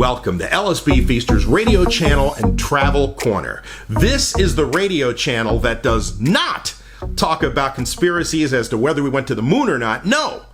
Welcome to LSB Feasters Radio Channel and Travel Corner. This is the radio channel that does not talk about conspiracies as to whether we went to the moon or not. No,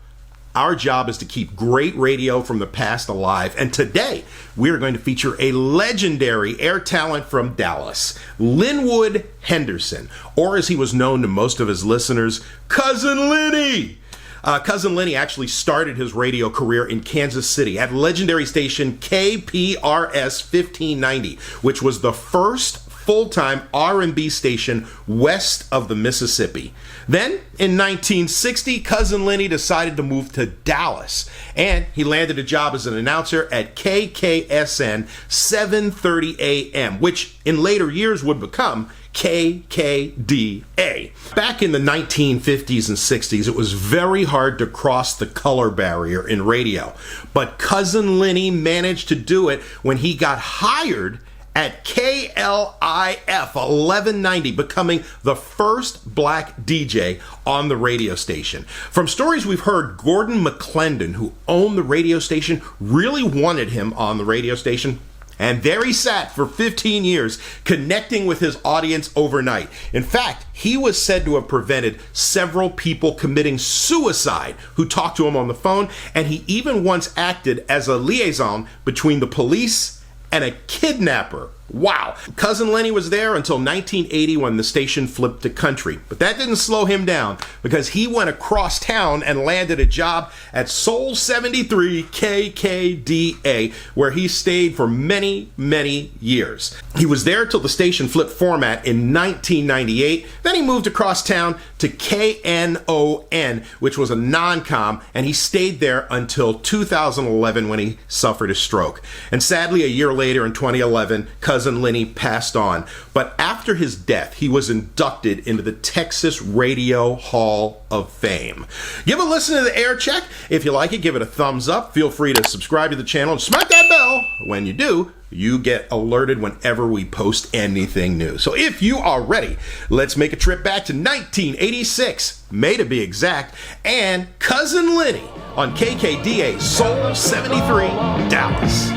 our job is to keep great radio from the past alive. And today, we're going to feature a legendary air talent from Dallas, Linwood Henderson, or as he was known to most of his listeners, Cuzzin Linnie. Cuzzin Linny actually started his radio career in Kansas City at legendary station KPRS 1590, which was the first full-time R&B station west of the Mississippi. Then, in 1960, Cuzzin Linny decided to move to Dallas, and he landed a job as an announcer at KKSN 730 AM, which in later years would become KKDA. Back in the 1950s and 60s, it was very hard to cross the color barrier in radio, but Cuzzin Linny managed to do it when he got hired at KLIF 1190, becoming the first black DJ on the radio station. From stories we've heard, Gordon McClendon, who owned the radio station, really wanted him on the radio station. And there he sat for 15 years, connecting with his audience overnight. In fact, he was said to have prevented several people committing suicide who talked to him on the phone, and he even once acted as a liaison between the police and a kidnapper. Wow. Cuzzin Linny was there until 1980 when the station flipped to country. But that didn't slow him down because he went across town and landed a job at Soul 73 KKDA, where he stayed for many, many years. He was there till the station flipped format in 1998. Then he moved across town to KNON, which was a non-com, and he stayed there until 2011 when he suffered a stroke. And sadly, a year later in 2011, Cuzzin Linny passed on. But after his death, he was inducted into the Texas Radio Hall of Fame. Give a listen to the Aircheck. If you like it, give it a thumbs up. Feel free to subscribe to the channel and smack that bell. When you do, you get alerted whenever we post anything new. So if you are ready, let's make a trip back to 1986, May to be exact, and Cuzzin Linny on KKDA Soul 73 Dallas.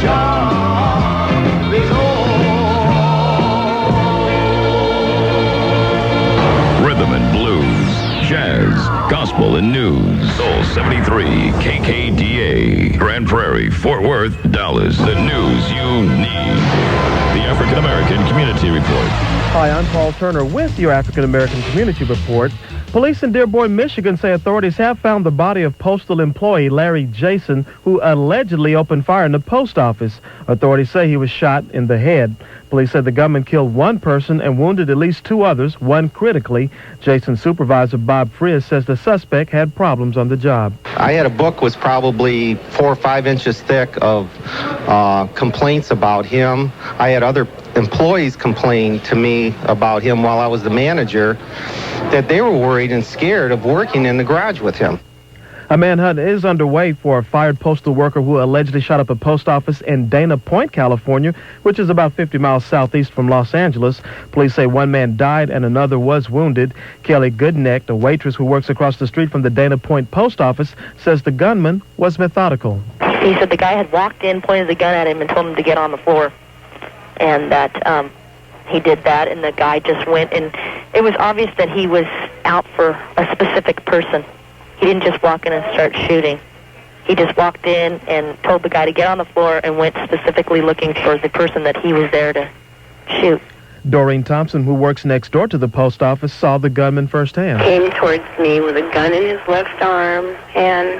Job is Rhythm and blues, jazz, gospel and news. Soul 73 KKDA, Grand Prairie, Fort Worth, Dallas. The news you need. The African American Community Report. Hi, I'm Paul Turner with your African American Community Report. Police in Dearborn, Michigan say authorities have found the body of postal employee Larry Jason, who allegedly opened fire in the post office. Authorities say he was shot in the head. Police said the gunman killed one person and wounded at least two others, one critically. Jason's supervisor, Bob Friz, says the suspect had problems on the job. I had a book was probably 4 or 5 inches thick of complaints about him. I had other employees complain to me about him while I was the manager, that they were worried and scared of working in the garage with him. A manhunt is underway for a fired postal worker who allegedly shot up a post office in Dana Point, California, which is about 50 miles southeast from Los Angeles. Police say one man died and another was wounded. Kelly Goodneck, a waitress who works across the street from the Dana Point post office, says the gunman was methodical. He said the guy had walked in, pointed the gun at him, and told him to get on the floor. And that he did that, and the guy just went, and it was obvious that he was out for a specific person. He didn't just walk in and start shooting. He just walked in and told the guy to get on the floor and went specifically looking for the person that he was there to shoot. Doreen Thompson, who works next door to the post office, saw the gunman firsthand. Came towards me with a gun in his left arm, and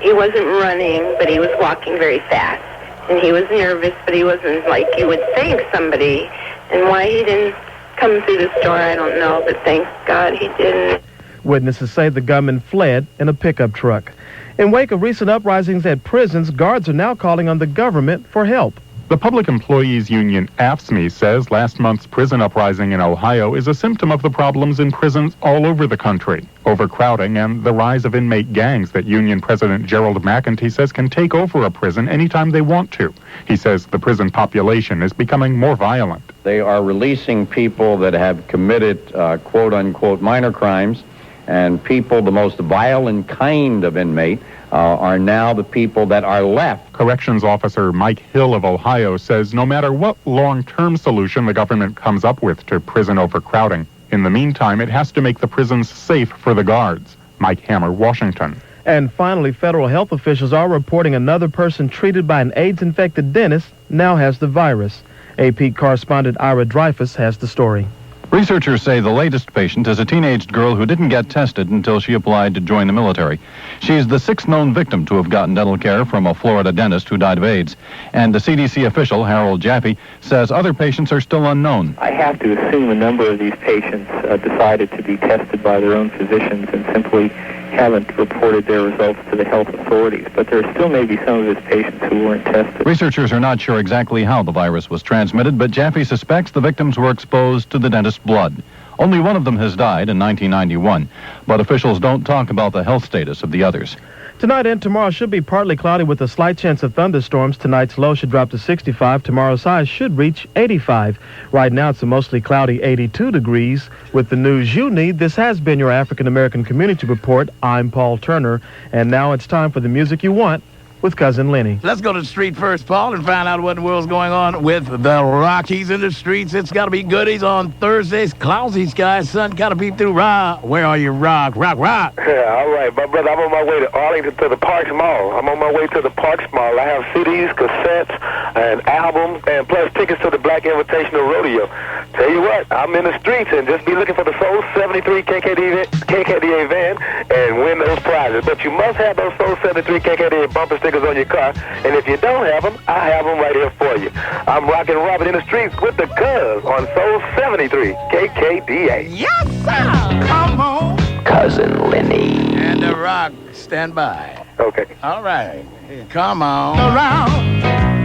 he wasn't running, but he was walking very fast. And he was nervous, but he wasn't like you would think somebody. And why he didn't come through the store, I don't know, but thank God he didn't. Witnesses say the gunman fled in a pickup truck. In wake of recent uprisings at prisons, guards are now calling on the government for help. The Public Employees Union, AFSCME, says last month's prison uprising in Ohio is a symptom of the problems in prisons all over the country. Overcrowding and the rise of inmate gangs that Union President Gerald McEntee says can take over a prison anytime they want to. He says the prison population is becoming more violent. They are releasing people that have committed quote-unquote minor crimes, and people, the most violent kind of inmate, are now the people that are left. Corrections Officer Mike Hill of Ohio says no matter what long-term solution the government comes up with to prison overcrowding, in the meantime, it has to make the prisons safe for the guards. Mike Hammer, Washington. And finally, federal health officials are reporting another person treated by an AIDS-infected dentist now has the virus. AP correspondent Ira Dreyfus has the story. Researchers say the latest patient is a teenage girl who didn't get tested until she applied to join the military. She's the sixth known victim to have gotten dental care from a Florida dentist who died of AIDS. And the CDC official, Harold Jaffe, says other patients are still unknown. I have to assume a number of these patients decided to be tested by their own physicians and simply haven't reported their results to the health authorities, but there still may be some of his patients who weren't tested. Researchers are not sure exactly how the virus was transmitted, but Jaffe suspects the victims were exposed to the dentist's blood. Only one of them has died in 1991, but officials don't talk about the health status of the others. Tonight and tomorrow should be partly cloudy with a slight chance of thunderstorms. Tonight's low should drop to 65. Tomorrow's high should reach 85. Right now it's a mostly cloudy 82 degrees. With the news you need, this has been your African American Community Report. I'm Paul Turner, and now it's time for the music you want with Cuzzin Linny. Let's go to the street first, Paul, and find out what in the world's going on with the Rockies in the streets. It's got to be goodies on Thursdays. Cloudy skies, sun got to peep through. Rock. Where are you, Rock? Rock. Yeah, all right, my brother. I'm on my way to Arlington to the Parks Mall. I'm on my way to the Parks Mall. I have CDs, cassettes, an album, and plus tickets to the Black Invitational Rodeo. Tell you what, I'm in the streets and just be looking for the Soul 73 KKDA van and win those prizes. But you must have those Soul 73 KKDA bumper stickers on your car, and if you don't have them, I have them right here for you. I'm rocking Robert in the streets with the Cuz on Soul 73 KKDA. Yes, sir. Come on. Cuzzin Linny. And the Rock, stand by. Okay. All right. Come on. Around.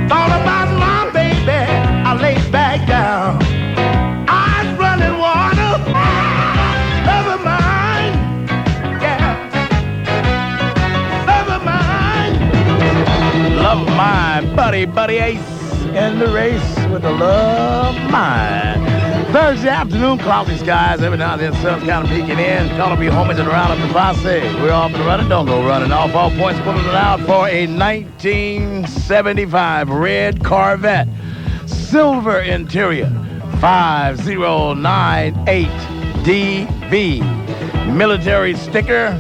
Thought about my baby. I laid back down. Eyes running water. Never mind. Yeah. Never mind. Love mine. Buddy Ace in the race with the love mine. Thursday afternoon, cloudy skies. Every now and then, sun's kind of peeking in. Call up your homies and around up the Posse. We're off and running. Don't go running. Off all points, pulling it out for a 1975 red Corvette. Silver interior. 5098DB. Military sticker.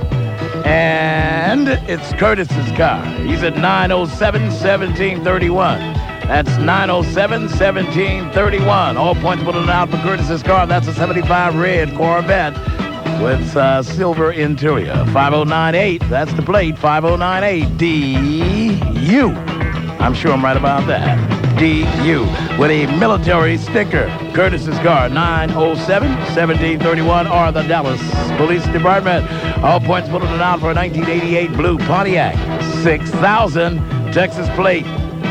And it's Curtis's car. He's at 907-1731. That's 907-1731. All points put out for Curtis's car. That's a 75 red Corvette with silver interior. 5098. That's the plate. 5098DU. I'm sure I'm right about that. DU with a military sticker. Curtis's car. 907-1731 or the Dallas Police Department. All points put out for a 1988 blue Pontiac. 6000 Texas plate.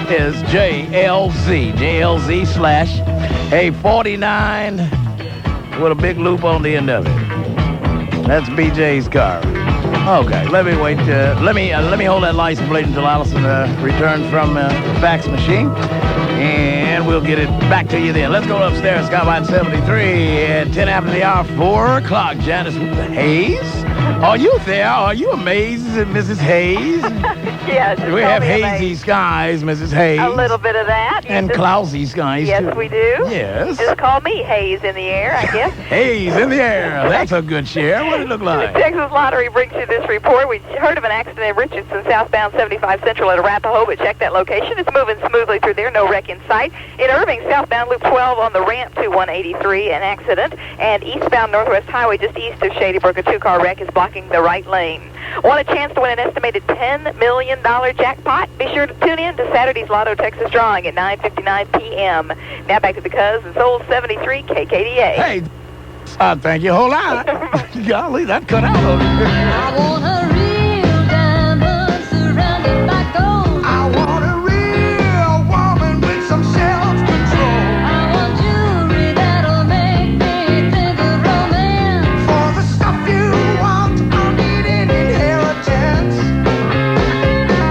Is JLZ slash a 49 with a big loop on the end of it. That's BJ's car. Okay, let me wait. Let me hold that license plate until Allison returns from the fax machine, and we'll get it back to you then. Let's go upstairs, Skyline 73 at 10 after the hour, 4 o'clock. Janice Hayes, are you there? Are you amazed, Mrs. Hayes? Yes. We have hazy skies, Mrs. Hayes. A little bit of that. And cloudy skies, yes, too. Yes, we do. Yes. Just call me Haze in the air, I guess. Haze in the air. That's a good share. What does it look like? The Texas Lottery brings you this report. We heard of an accident in Richardson, southbound 75 Central at Arapahoe, but check that location. It's moving smoothly through there. No wreck in sight. In Irving, southbound Loop 12 on the ramp to 183, an accident. And eastbound Northwest Highway just east of Shady Brook, a two-car wreck is blocking the right lane. Want a chance to win an estimated $10 million jackpot? Be sure to tune in to Saturday's Lotto Texas drawing at 9:59 p.m. Now back to the Cuz and Soul 73 KKDA. Hey, thank you a whole lot. Golly, that cut out on me. I want a real diamond surrounded by gold. I want a real woman with some self-control. I want jewelry that'll make me think of romance. For the stuff you want, I'll need an inheritance. I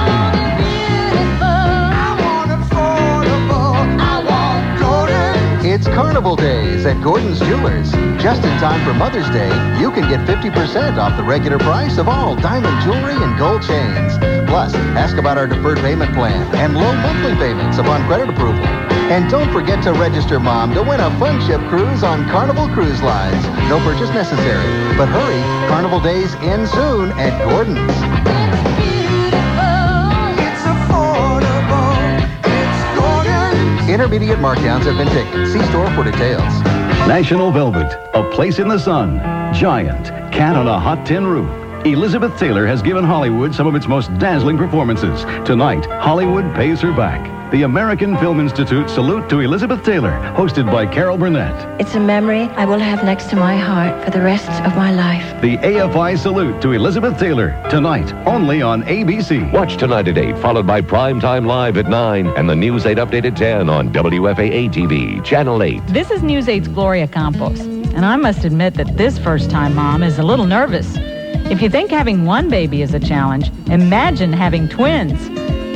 want it beautiful. I want affordable. I want golden. It's Carnival Days at Gordon's Jewelers. Just in time for Mother's Day, you can get 50% off the regular price of all diamond jewelry and gold chains. Plus, ask about our deferred payment plan and low monthly payments upon credit approval. And don't forget to register Mom to win a fun ship cruise on Carnival Cruise Lines. No purchase necessary. But hurry, Carnival Days end soon at Gordon's. Intermediate markdowns have been taken. See store for details. National Velvet, a place in the sun. Giant, cat on a hot tin roof. Elizabeth Taylor has given Hollywood some of its most dazzling performances. Tonight, Hollywood pays her back. The American Film Institute salute to Elizabeth Taylor, hosted by Carol Burnett. It's a memory I will have next to my heart for the rest of my life. The AFI salute to Elizabeth Taylor, tonight, only on ABC. Watch Tonight at 8, followed by Primetime Live at 9, and the News 8 update at 10 on WFAA-TV, Channel 8. This is News 8's Gloria Campos, and I must admit that this first-time mom is a little nervous. If you think having one baby is a challenge, imagine having twins.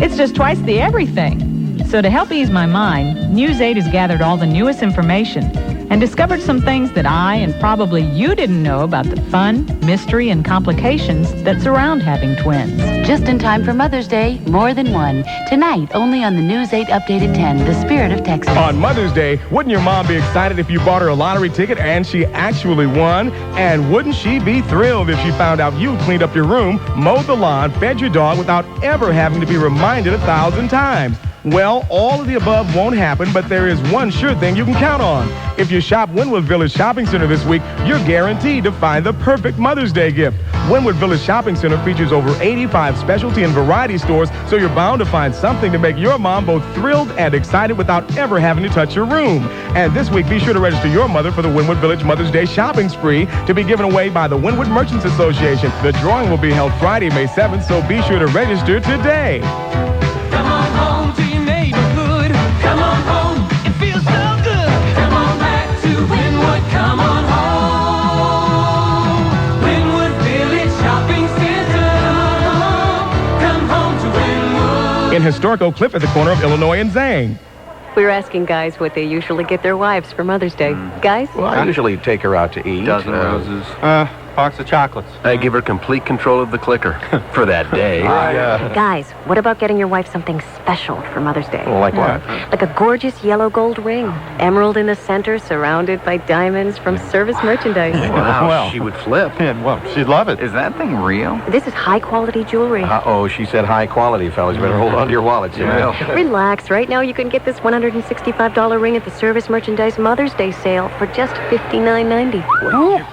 It's just twice the everything. So to help ease my mind, News 8 has gathered all the newest information and discovered some things that I and probably you didn't know about the fun, mystery, and complications that surround having twins. Just in time for Mother's Day, more than one. Tonight, only on the News 8 update at 10, The Spirit of Texas. On Mother's Day, wouldn't your mom be excited if you bought her a lottery ticket and she actually won? And wouldn't she be thrilled if she found out you cleaned up your room, mowed the lawn, fed your dog without ever having to be reminded 1,000 times? Well, all of the above won't happen, but there is one sure thing you can count on. If you shop Linwood Village Shopping Center this week, you're guaranteed to find the perfect Mother's Day gift. Linwood Village Shopping Center features over 85 specialty and variety stores, so you're bound to find something to make your mom both thrilled and excited without ever having to touch your room. And this week, be sure to register your mother for the Linwood Village Mother's Day shopping spree to be given away by the Winwood Merchants Association. The drawing will be held Friday, May 7th, so be sure to register today. Come on home to your neighborhood. Come on home, it feels so good. Come on back to Winwood. Come on home. Winwood Village Shopping Center. Come home to Winwood. In historic Oak Cliff at the corner of Illinois and Zang. We're asking guys what they usually get their wives for Mother's Day. Guys? Well, I usually take her out to eat. Dozen roses. Box of chocolates. I give her complete control of the clicker for that day. Guys, what about getting your wife something special for Mother's Day? Like what? Like a gorgeous yellow gold ring, emerald in the center, surrounded by diamonds from Service Merchandise. Wow, Well. she would flip. Yeah, well, she'd love it. Is that thing real? This is high-quality jewelry. Uh-oh, she said high quality, fellas. You better hold on to your wallets, you know. Relax. Right now, you can get this $165 ring at the Service Merchandise Mother's Day sale for just $59.90.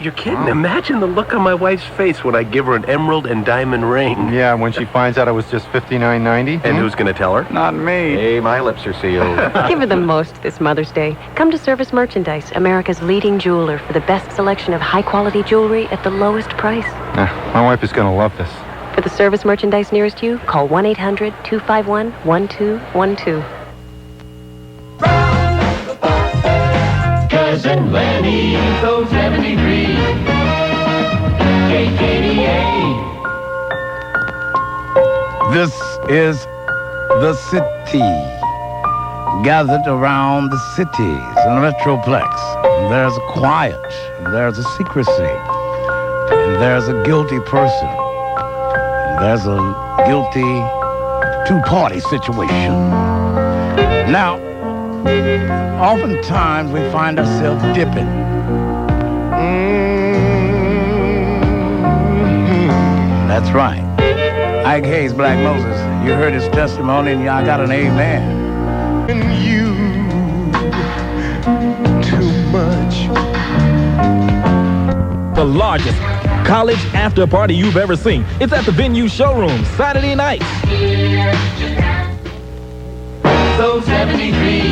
You're kidding. Imagine the look on my wife's face when I give her an emerald and diamond ring. Yeah, when she finds out it was just $59.90. And who's going to tell her? Not me. Hey, my lips are sealed. Give her the most this Mother's Day. Come to Service Merchandise, America's leading jeweler, for the best selection of high-quality jewelry at the lowest price. My wife is going to love this. For the Service Merchandise nearest you, call 1-800-251-1212. Cuzzin Linny, so 73. KKDA. This is the city, gathered around the cities and metroplex. And there's a quiet, and there's a secrecy, and there's a guilty person, and there's a guilty two-party situation. Now, oftentimes we find ourselves dipping. That's right. Ike Hayes, Black Moses. You heard his testimony and y'all got an amen. You too much. The largest college after party you've ever seen. It's at the Venue Showroom, Saturday night. So 73.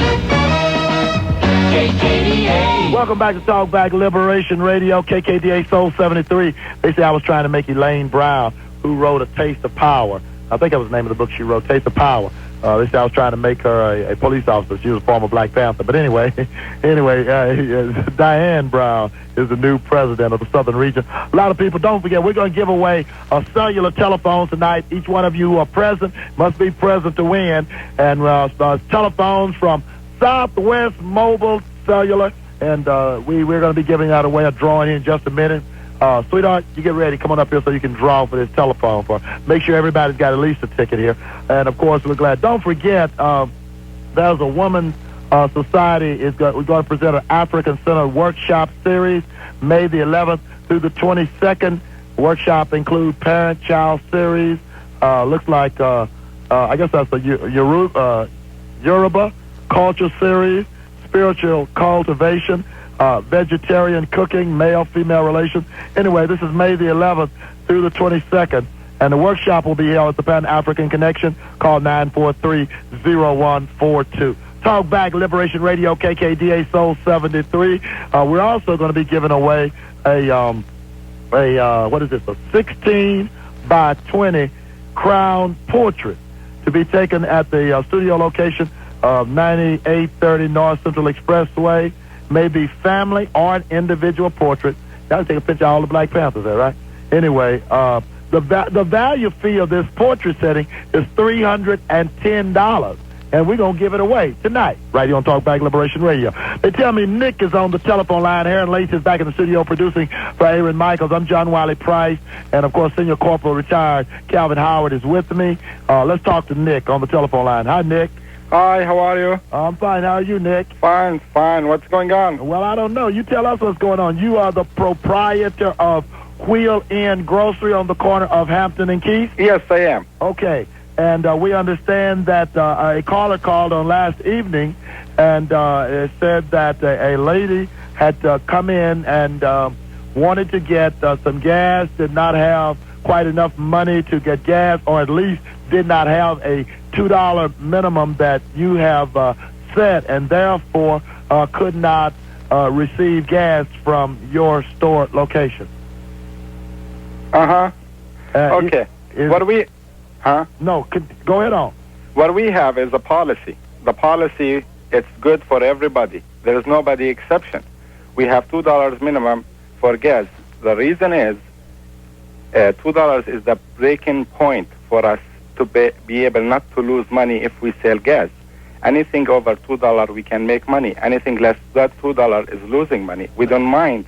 KKDA. Welcome back to Talkback Liberation Radio, KKDA Soul 73. They say I was trying to make Elaine Brown, who wrote A Taste of Power. I think that was the name of the book she wrote, Taste of Power. They say I was trying to make her a police officer. She was a former Black Panther. But anyway, Diane Brown is the new president of the Southern Region. A lot of people, don't forget, we're going to give away a cellular telephone tonight. Each one of you who are present must be present to win. And telephones from Southwest Mobile cellular, and we're going to be giving out away a drawing in just a minute. Sweetheart, you get ready. Come on up here so you can draw for this telephone. Make sure everybody's got at least a ticket here. And, of course, we're glad. Don't forget, there's a women's society. We're going to present an African Center workshop series May the 11th through the 22nd. Workshop include parent-child series. Looks like, I guess that's a Yoruba culture series, spiritual cultivation, vegetarian cooking, male-female relations. Anyway, this is May the 11th through the 22nd, and the workshop will be held at the Pan-African Connection. Call 943-0142. Talk Back Liberation Radio, KKDA Soul 73. We're also going to be giving away a 16 by 20 crown portrait to be taken at the studio location of 9830 North Central Expressway. Maybe family or an individual portrait. Gotta take a picture of all the Black Panthers there, right? Anyway, the value fee of this portrait setting is $310. And we're going to give it away tonight, right here on Talk Back Liberation Radio. They tell me Nick is on the telephone line. Aaron Lace is back in the studio producing for Aaron Michaels. I'm John Wiley Price. And, of course, Senior Corporal retired Calvin Howard is with me. Let's talk to Nick on the telephone line. Hi, Nick. Hi, how are you? I'm fine. How are you, Nick? Fine. What's going on? Well, I don't know. You tell us what's going on. You are the proprietor of Wheel Inn Grocery on the corner of Hampton and Keith? Yes, I am. Okay. And we understand that a caller called on last evening and it said that a lady had come in and wanted to get some gas, did not have quite enough money to get gas, or at least did not have a $2 minimum that you have set, and therefore could not receive gas from your store location. Okay. What do we... Huh? No, go ahead on. What we have is a policy. The policy, it's good for everybody. There is nobody exception. We have $2 minimum for gas. The reason is $2 is the breaking point for us to be able not to lose money if we sell gas. Anything over $2 we can make money. Anything less than $2 is losing money. We don't mind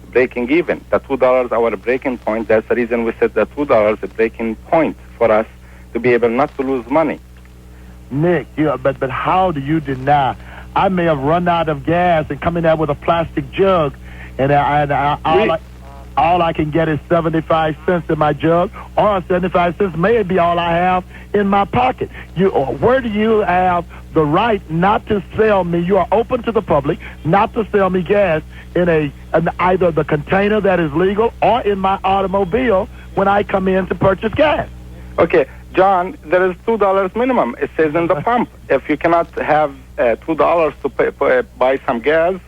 breaking even. The $2 our breaking point. That's the reason we said that $2 is a breaking point for us to be able not to lose money. Nick, but how do you deny? I may have run out of gas and come in there with a plastic jug, and all I can get is 75 cents in my jug, or 75 cents may be all I have in my pocket. Where do you have the right not to sell me? You are open to the public not to sell me gas in either the container that is legal or in my automobile when I come in to purchase gas. Okay, John, there is $2 minimum. It says in the pump. If you cannot have $2 to buy some gas,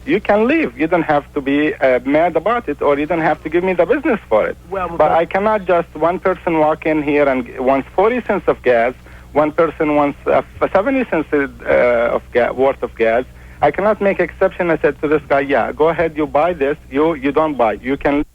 you can leave. You don't have to be mad about it, or you don't have to give me the business for it. But I cannot just one person walk in here and wants 40 cents of gas, one person wants 70 cents worth of gas. I cannot make exception. I said to this guy, yeah, go ahead, you buy this. You don't buy. You can